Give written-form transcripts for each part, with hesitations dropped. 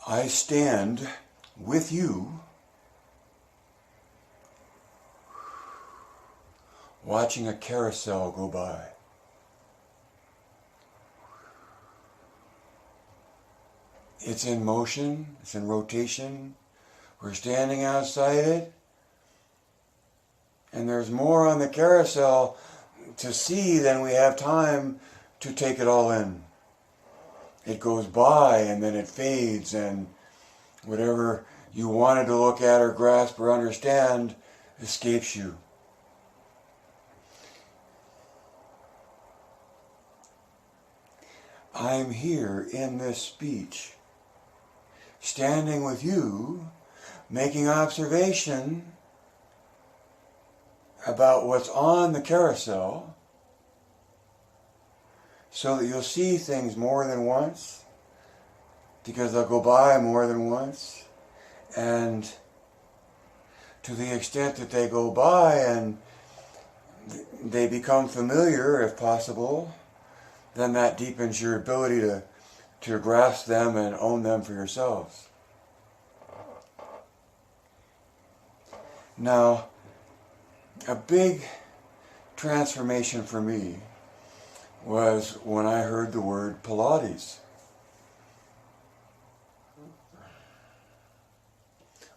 I stand with you watching a carousel go by. It's in motion, it's in rotation. We're standing outside it, and there's more on the carousel to see than we have time to take it all in. It goes by and then it fades, and whatever you wanted to look at or grasp or understand escapes you. I'm here in this speech, standing with you, making observation about what's on the carousel, so that you'll see things more than once, because they'll go by more than once, and to the extent that they go by and they become familiar, if possible, then that deepens your ability to grasp them and own them for yourselves. Now, a big transformation for me was when I heard the word Pilates.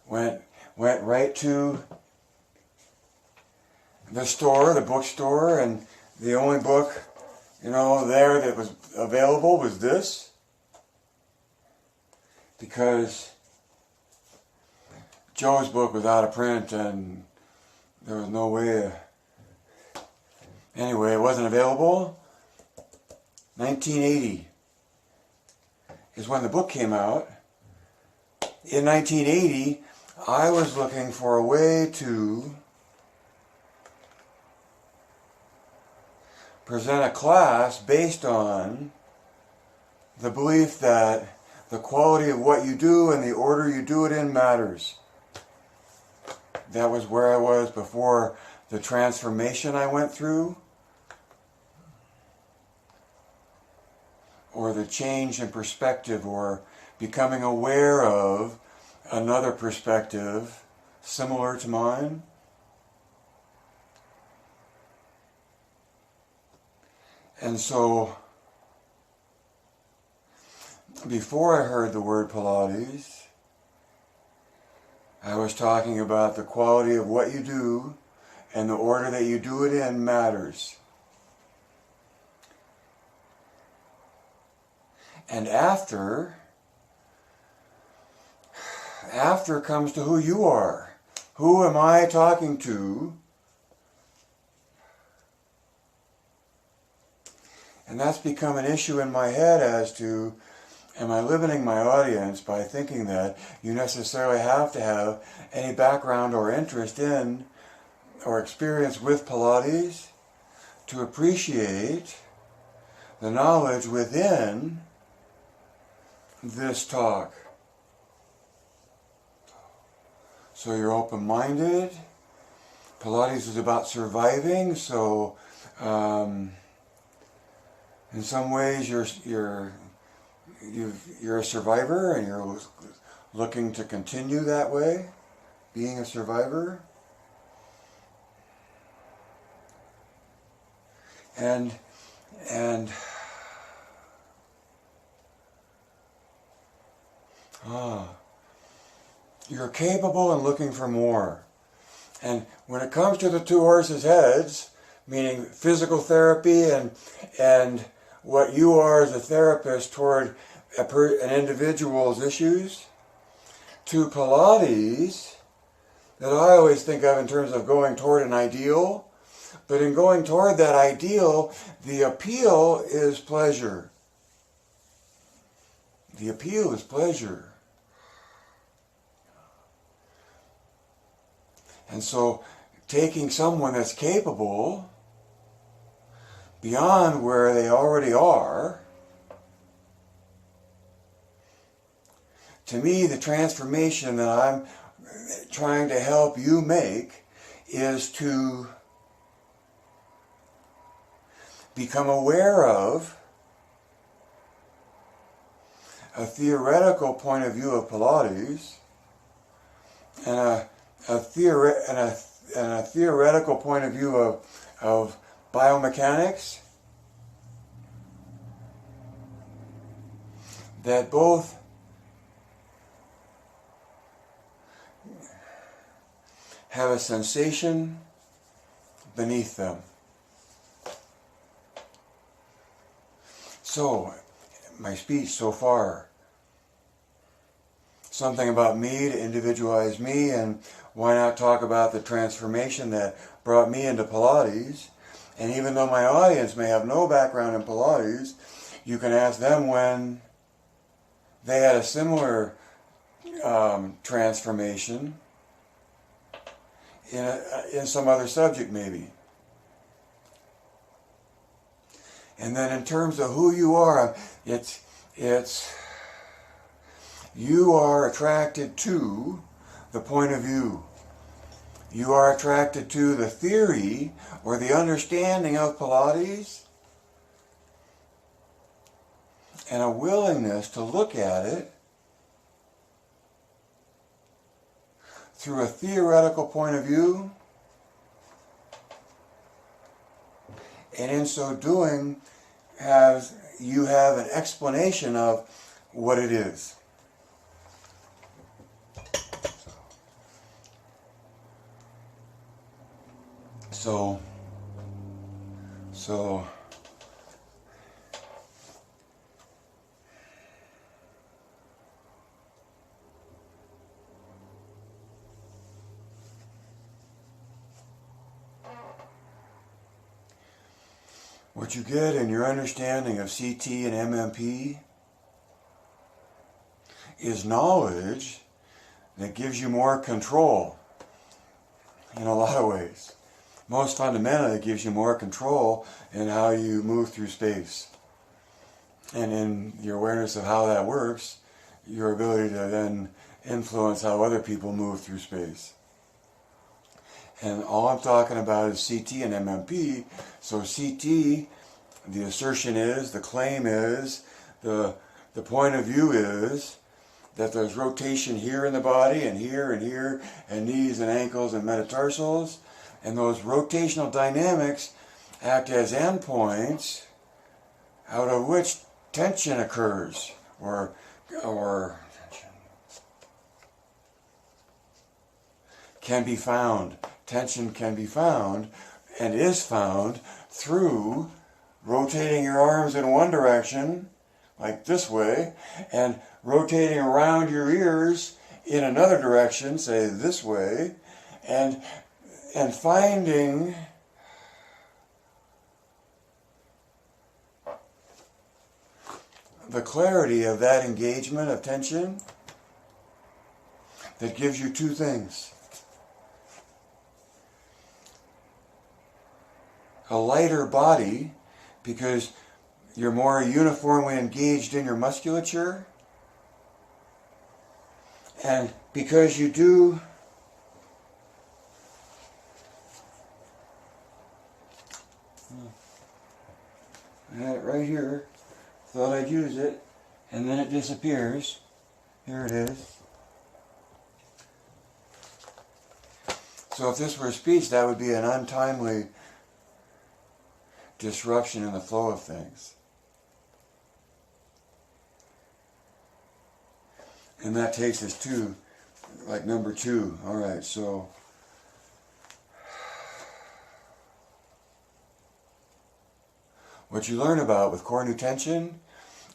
Went right to the store, the bookstore, and the only book, there that was available was this. Because Joe's book was out of print and there was no way. Anyway, it wasn't available. 1980 is when the book came out. In 1980, I was looking for a way to present a class based on the belief that the quality of what you do and the order you do it in matters. That was where I was before the transformation I went through, or the change in perspective, or becoming aware of another perspective similar to mine. And so, before I heard the word Pilates, I was talking about the quality of what you do and the order that you do it in matters. And after comes to who you are. Who am I talking to? And that's become an issue in my head as to, am I limiting my audience by thinking that you necessarily have to have any background or interest in or experience with Pilates to appreciate the knowledge within this talk? So you're open-minded. Pilates is about surviving, so in some ways you're a survivor and you're looking to continue that way, being a survivor. And you're capable and looking for more. And when it comes to the two horses' heads, meaning physical therapy and what you are as a therapist toward an individual's issues, to Pilates, that I always think of in terms of going toward an ideal, but in going toward that ideal, the appeal is pleasure. The appeal is pleasure. And so taking someone that's capable beyond where they already are, to me, the transformation that I'm trying to help you make is to become aware of a theoretical point of view of Pilates and a theoretical point of view of biomechanics, that both have a sensation beneath them. So, my speech so far, something about me to individualize me, and why not talk about the transformation that brought me into Pilates. And even though my audience may have no background in Pilates, you can ask them when they had a similar transformation in some other subject maybe. And then in terms of who you are, it's you are attracted to the point of view. You are attracted to the theory or the understanding of Pilates, and a willingness to look at it through a theoretical point of view, and in so doing you have an explanation of what it is. So what you get in your understanding of CT and MMP is knowledge that gives you more control in a lot of ways. Most fundamentally, it gives you more control in how you move through space. And in your awareness of how that works, your ability to then influence how other people move through space. And all I'm talking about is CT and MMP. So CT, the assertion is, the claim is, the point of view is that there's rotation here in the body and here, and knees and ankles and metatarsals. And those rotational dynamics act as endpoints out of which tension occurs, or can be found. Tension can be found and is found through rotating your arms in one direction, like this way, and rotating around your ears in another direction, say this way, and finding the clarity of that engagement of tension that gives you two things. A lighter body, because you're more uniformly engaged in your musculature, and because you do I had it right here, thought I'd use it, and then it disappears. Here it is. So if this were speech, that would be an untimely disruption in the flow of things. And that takes us to, like, number 2. All right, so what you learn about with core new tension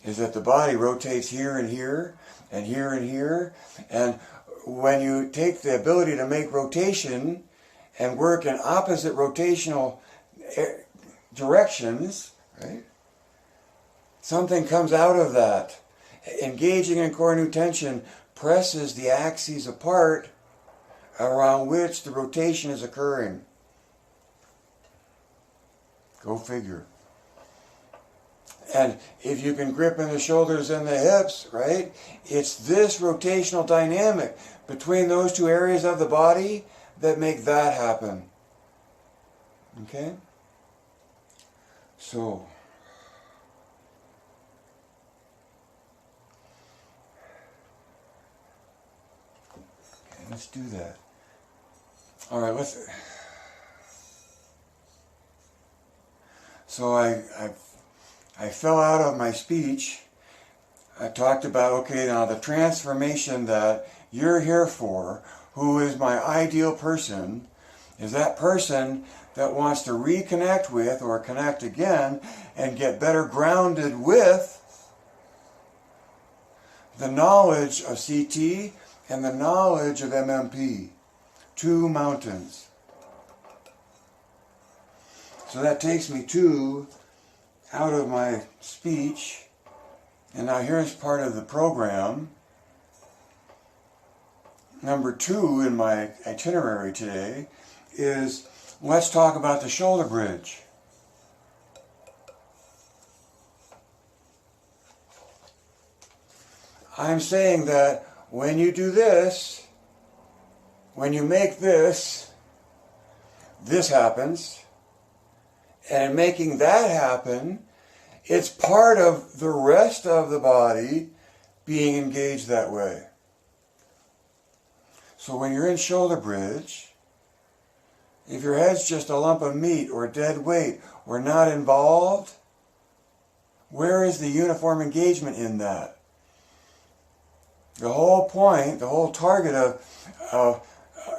is that the body rotates here and here, and here and here, and when you take the ability to make rotation and work in opposite rotational directions, right? Something comes out of that. Engaging in core new tension presses the axes apart around which the rotation is occurring. Go figure. And if you can grip in the shoulders and the hips, right, it's this rotational dynamic between those two areas of the body that make that happen. Okay? So Let's do that. All right, let's... So I fell out of my speech. I talked about, okay, now the transformation that you're here for, who is my ideal person, is that person that wants to reconnect with or connect again and get better grounded with the knowledge of CT and the knowledge of MMP. Two mountains. So that takes me out of my speech, and now here's part of the program. Number 2 in my itinerary today is, let's talk about the shoulder bridge. I'm saying that when you do this, when you make this happens. And making that happen, it's part of the rest of the body being engaged that way. So when you're in shoulder bridge, if your head's just a lump of meat or dead weight or not involved, where is the uniform engagement in that? The whole point, the whole target of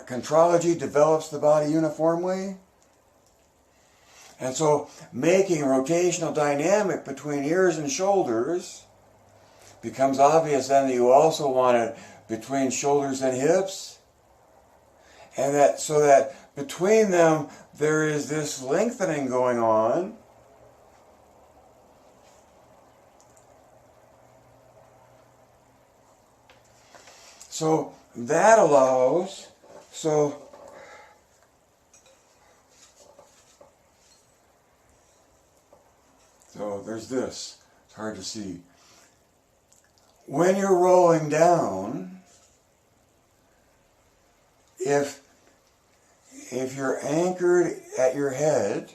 contrology develops the body uniformly. And so making rotational dynamic between ears and shoulders becomes obvious then that you also want it between shoulders and hips. And that so that between them there is this lengthening going on. So that allows, so there's this. It's hard to see. When you're rolling down, if you're anchored at your head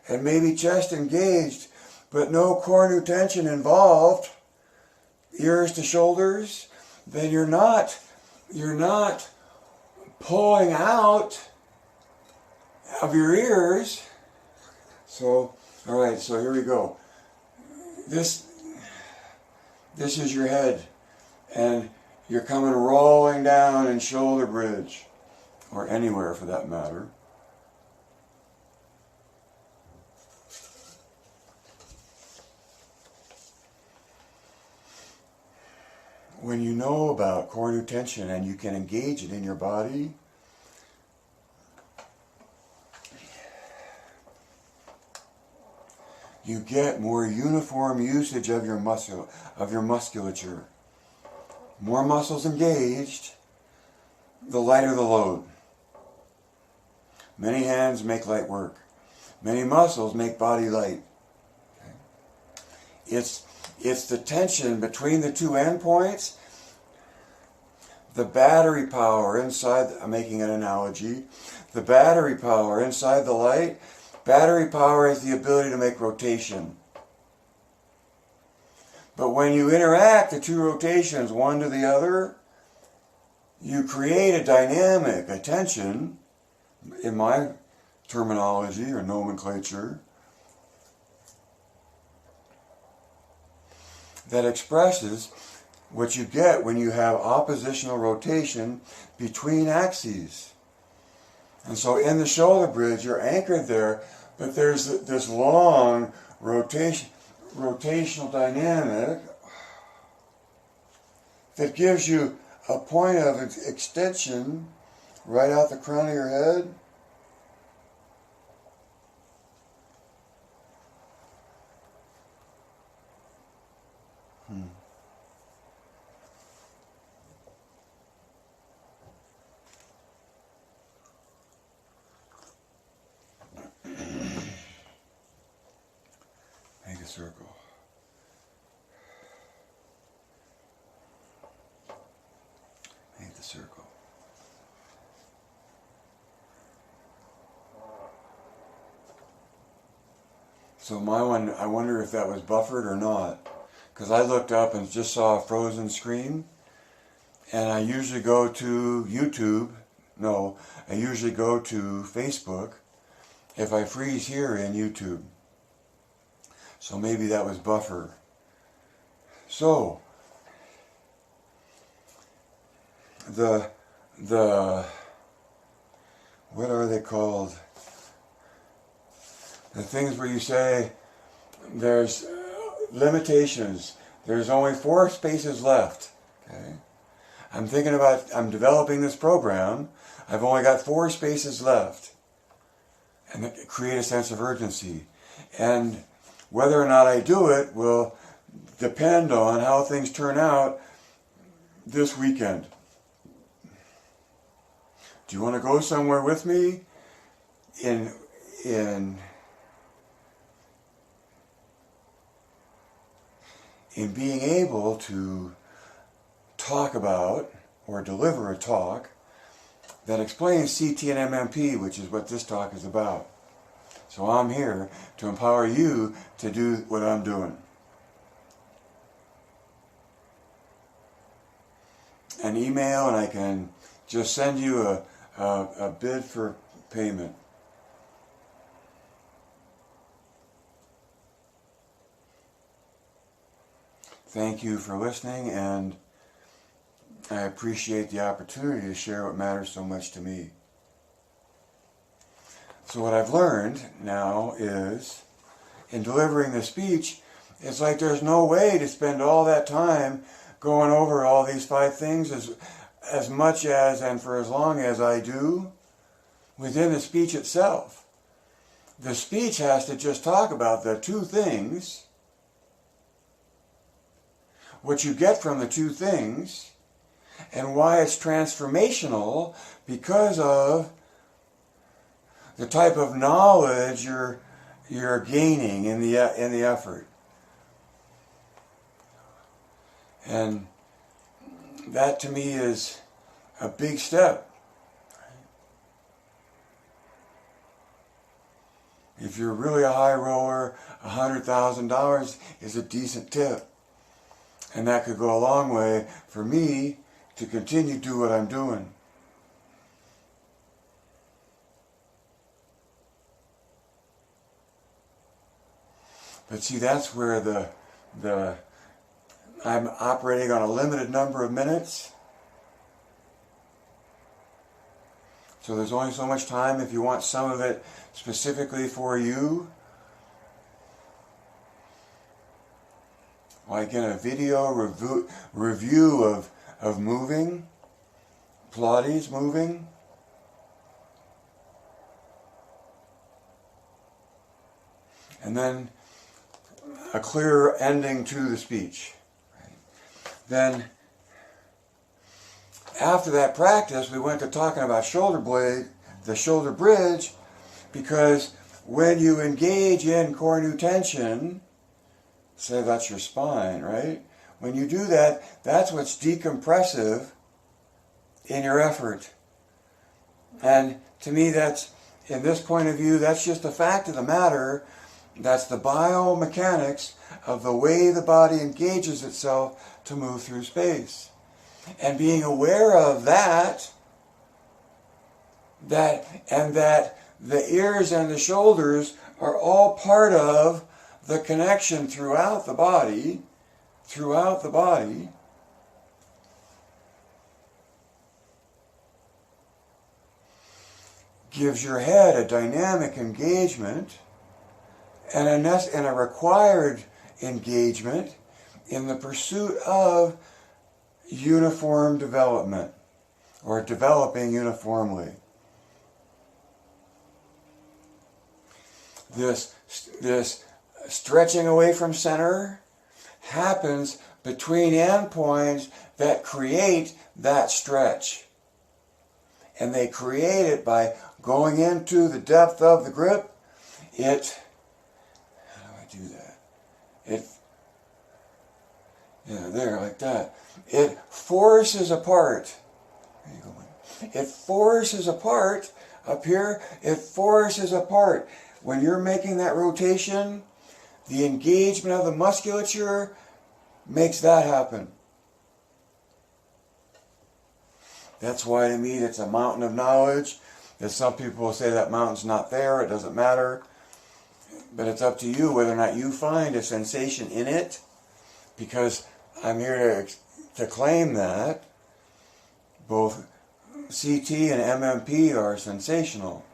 and maybe chest engaged, but no core new tension involved, ears to shoulders, then you're not pulling out of your ears. So, all right, so here we go. This is your head, and you're coming rolling down in shoulder bridge, or anywhere for that matter. When you know about core new tension and you can engage it in your body, you get more uniform usage of your musculature. More muscles engaged, the lighter the load. Many hands make light work. Many muscles make body light. Okay? It's the tension between the two endpoints, the battery power inside, I'm making an analogy, the battery power inside the light. Battery power has the ability to make rotation. But when you interact the two rotations, one to the other, you create a dynamic, a tension, in my terminology or nomenclature, that expresses what you get when you have oppositional rotation between axes. And so in the shoulder bridge, you're anchored there, but there's this long rotational dynamic that gives you a point of extension right out the crown of your head. Make a circle. Make the circle. So my one, I wonder if that was buffered or not. Because I looked up and just saw a frozen screen. And I usually go to YouTube. No, I usually go to Facebook if I freeze here in YouTube. So maybe that was buffer. So, the what are they called? The things where you say there's limitations. There's only 4 spaces left. Okay? I'm developing this program. I've only got 4 spaces left. And create a sense of urgency. And whether or not I do it will depend on how things turn out this weekend. Do you want to go somewhere with me in being able to talk about or deliver a talk that explains CT and MMP, which is what this talk is about. So I'm here to empower you to do what I'm doing. An email and I can just send you a bid for payment. Thank you for listening, and I appreciate the opportunity to share what matters so much to me. So what I've learned now is, in delivering the speech, it's like there's no way to spend all that time going over all these 5 things as much as and for as long as I do within the speech itself. The speech has to just talk about the 2 things, what you get from the 2 things, and why it's transformational because of the type of knowledge you're gaining in the effort. And that to me is a big step. If you're really a high roller, $100,000 is a decent tip. And that could go a long way for me to continue to do what I'm doing. But see, that's where I'm operating on a limited number of minutes. So there's only so much time if you want some of it specifically for you. Like in a video review of moving, Pilates moving. And then a clear ending to the speech. Then, after that practice, we went to talking about the shoulder bridge, because when you engage in core new tension, say that's your spine, right? When you do that, that's what's decompressive in your effort. And to me, that's, in this point of view, that's just a fact of the matter. That's the biomechanics of the way the body engages itself to move through space. And being aware of that the ears and the shoulders are all part of the connection throughout the body, gives your head a dynamic engagement and a required engagement in the pursuit of uniform development, or developing uniformly. This stretching away from center happens between endpoints that create that stretch. And they create it by going into the depth of the grip. How do I do that? There, like that. It forces apart. There you go. It forces apart up here. It forces apart. When you're making that rotation, the engagement of the musculature makes that happen. That's why to me it's a mountain of knowledge. That some people will say that mountain's not there, it doesn't matter. But it's up to you whether or not you find a sensation in it, because I'm here to claim that both CT and MMP are sensational,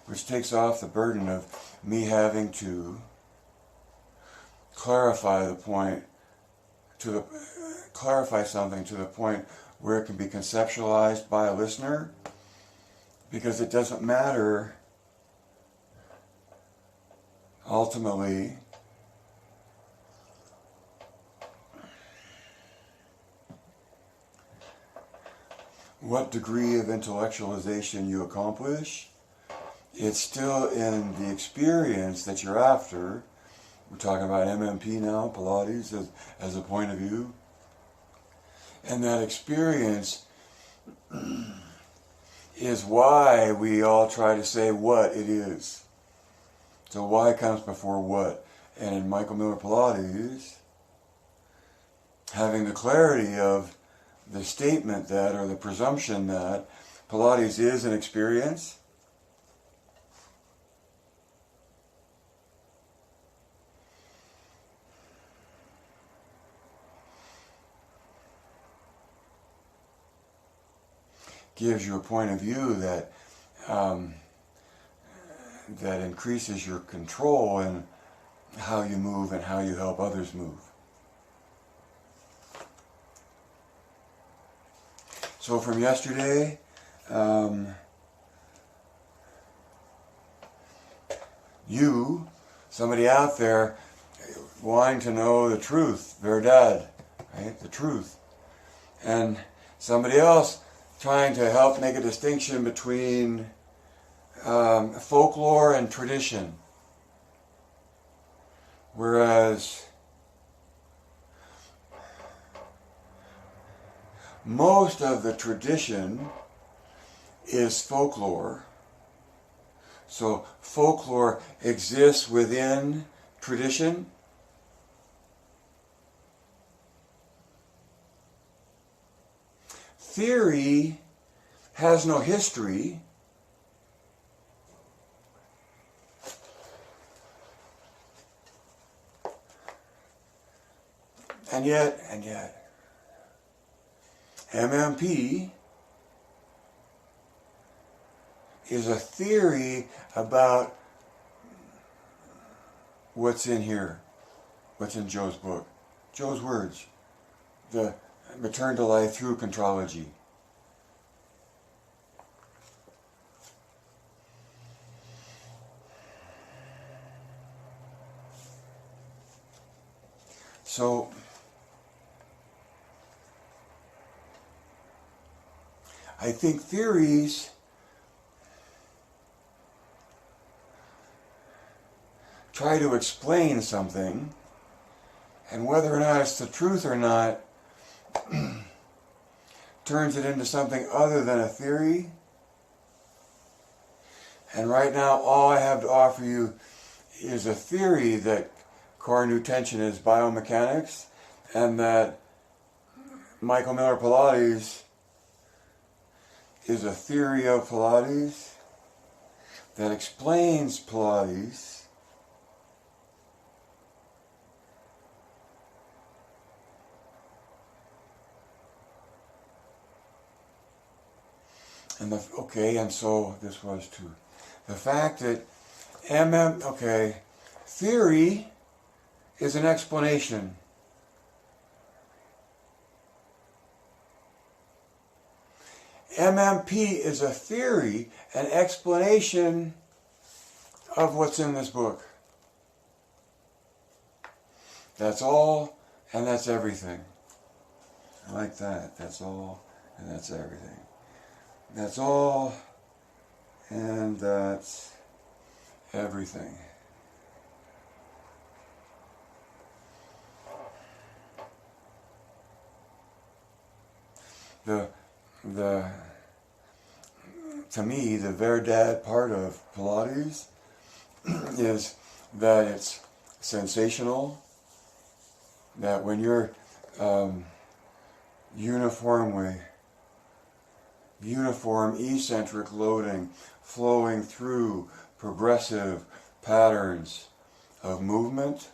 which takes off the burden of me having to clarify something to the point where it can be conceptualized by a listener, because it doesn't matter ultimately what degree of intellectualization you accomplish. It's still in the experience that you're after. We're talking about MMP now, Pilates, as a point of view. And that experience is why we all try to say what it is. So why comes before what. And in Michael Miller Pilates, having the clarity of the statement that, or the presumption that, Pilates is an experience, gives you a point of view that that increases your control in how you move and how you help others move. So from yesterday, somebody out there wanting to know the truth, verdad, right? The truth. And somebody else trying to help make a distinction between folklore and tradition. Whereas most of the tradition is folklore. So folklore exists within tradition. Theory has no history. And yet, MMP is a theory about what's in here, what's in Joe's book, Joe's words, the return to life through contrology. So, I think theories try to explain something, and whether or not it's the truth or not turns it into something other than a theory. And right now, all I have to offer you is a theory that core new tension is biomechanics, and that Michael Miller Pilates is a theory of Pilates that explains Pilates, and so this was to the fact that theory is an explanation. MMP is a theory, an explanation of what's in this book. That's all, and that's everything. I like that. That's all, and that's everything. That's all, and that's everything. To me, the verdad part of Pilates is that it's sensational, that when you're uniformly uniform eccentric loading flowing through progressive patterns of movement.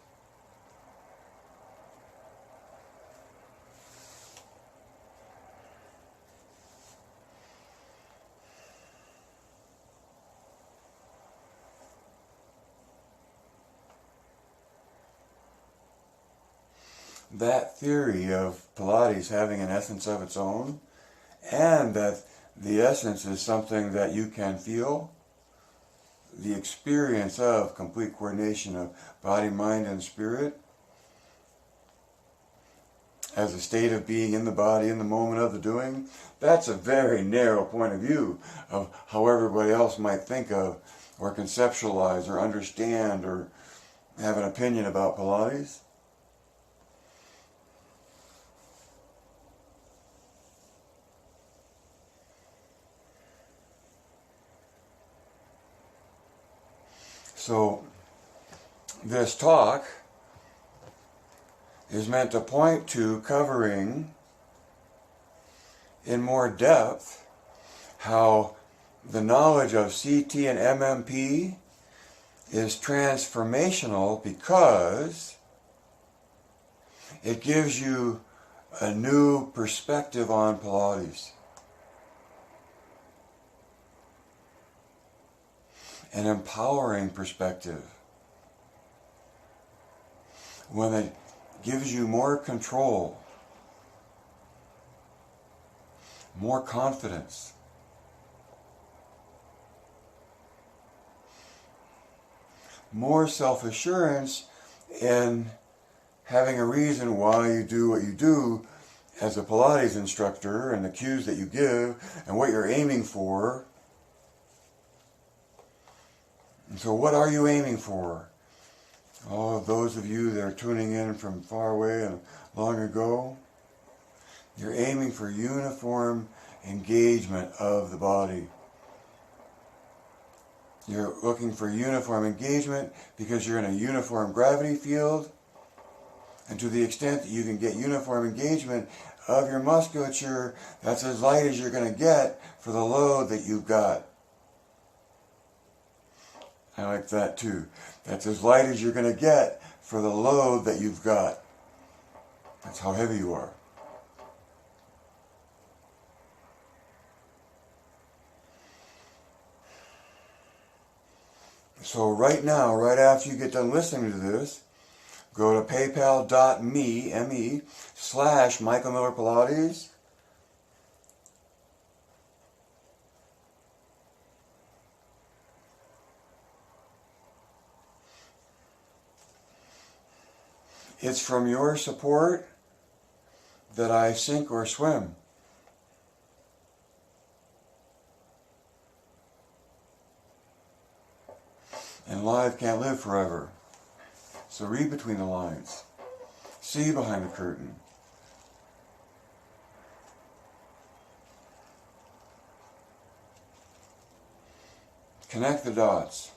That theory of Pilates having an essence of its own, and that the essence is something that you can feel, the experience of complete coordination of body, mind, and spirit, as a state of being in the body in the moment of the doing, that's a very narrow point of view of how everybody else might think of or conceptualize or understand or have an opinion about Pilates. So this talk is meant to point to covering in more depth how the knowledge of CT and MMP is transformational because it gives you a new perspective on Pilates. An empowering perspective. One that gives you more control, more confidence, more self-assurance in having a reason why you do what you do as a Pilates instructor and the cues that you give and what you're aiming for. And so what are you aiming for? All of those of you that are tuning in from far away and long ago, you're aiming for uniform engagement of the body. You're looking for uniform engagement because you're in a uniform gravity field. And to the extent that you can get uniform engagement of your musculature, that's as light as you're going to get for the load that you've got. I like that too. That's as light as you're going to get for the load that you've got. That's how heavy you are. So right now, right after you get done listening to this, go to paypal.me/michaelmillerpilates. It's from your support that I sink or swim. And life can't live forever. So read between the lines. See behind the curtain. Connect the dots.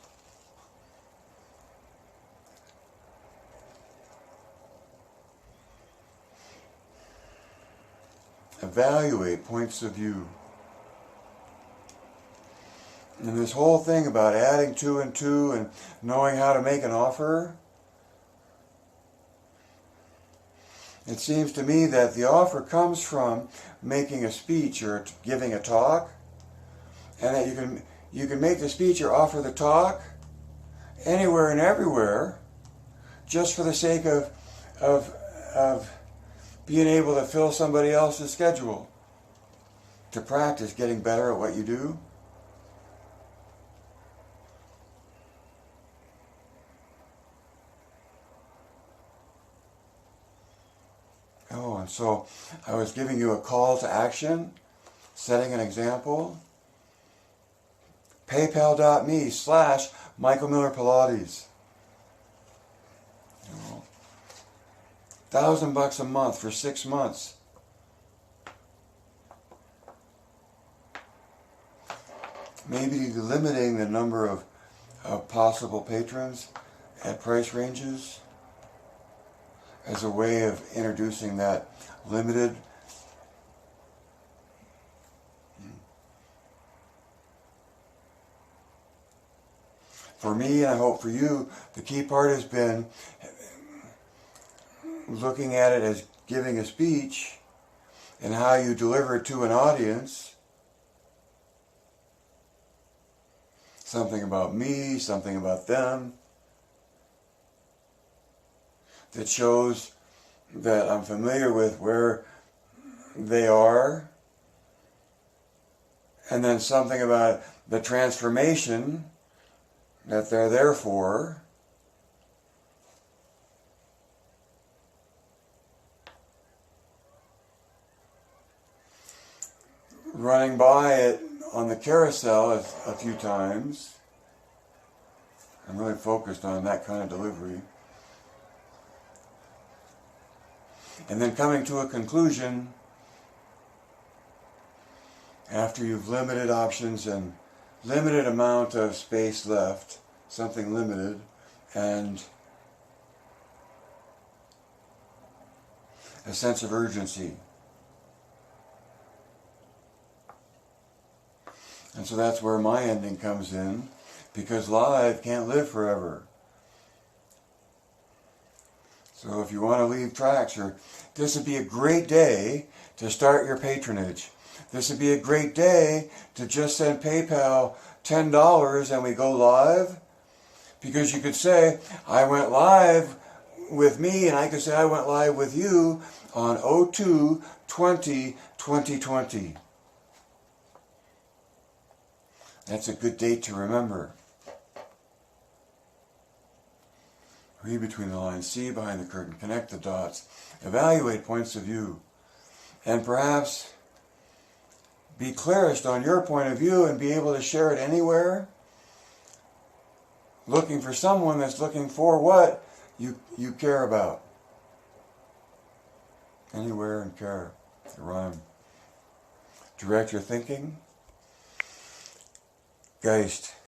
Evaluate points of view. And this whole thing about adding 2 and 2 and knowing how to make an offer, it seems to me that the offer comes from making a speech or giving a talk, and that you can make the speech or offer the talk anywhere and everywhere just for the sake of being able to fill somebody else's schedule, to practice getting better at what you do. Oh, and so I was giving you a call to action, setting an example. PayPal.me/michaelmillerpilates. $1,000 a month for 6 months. Maybe limiting the number of possible patrons at price ranges as a way of introducing that limited for me, and I hope for you, the key part has been looking at it as giving a speech and how you deliver it to an audience. Something about me, something about them, that shows that I'm familiar with where they are, and then something about the transformation that they're there for. Running by it on the carousel a few times. I'm really focused on that kind of delivery. And then coming to a conclusion after you've limited options and limited amount of space left, something limited, and a sense of urgency. And so that's where my ending comes in, because live can't live forever. So if you want to leave tracks, or this would be a great day to start your patronage. This would be a great day to just send PayPal $10 and we go live. Because you could say, I went live with me, and I could say I went live with you on 02/20/2020. That's a good date to remember. Read between the lines, see behind the curtain, connect the dots, evaluate points of view, and perhaps be clearest on your point of view and be able to share it anywhere, looking for someone that's looking for what you care about. Anywhere and care. The rhyme. Direct your thinking. Geist.